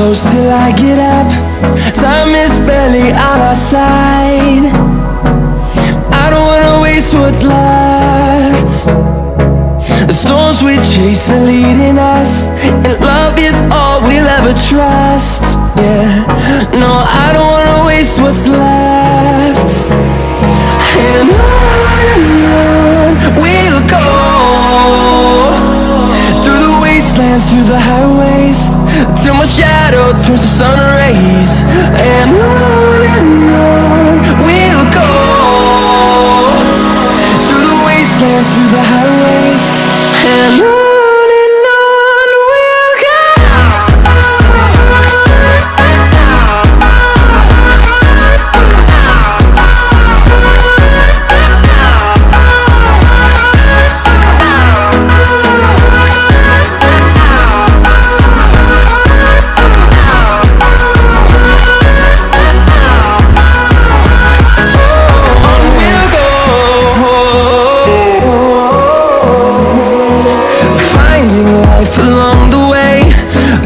close till I get up. Time is barely on our side. I don't wanna waste what's left. The storms we chase are leading us, and love is all we'll ever trust. Yeah, no, I don't wanna waste what's left. And on we'll go, through the wastelands, through the highways, till my shadow turns to sun rays. And on we'll go, through the wastelands, through the highways, and on we'll go. Along the way,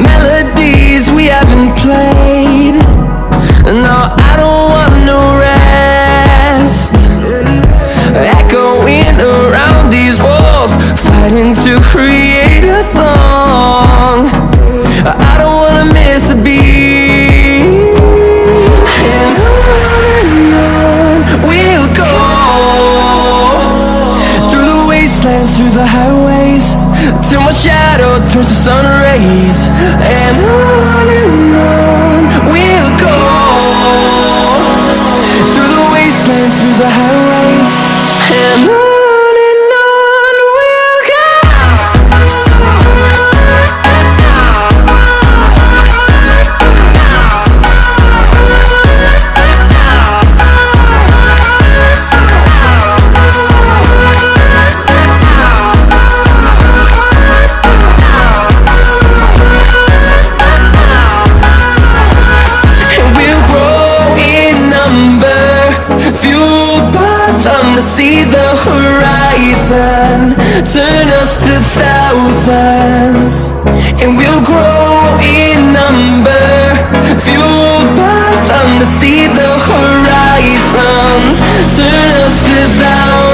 melodies we haven't played. No, I don't want no rest. Echoing around these walls, fighting to create a song. I don't wanna miss a beat. And on we'll go, through the wastelands, through the highways, till my shadow turns to sun rays. And on we'll go, through the wastelands, through the highways, and on we'll go. To see the horizon, turn us to thousands, and we'll grow in number, fueled by them. To see the horizon, turn us to thousands.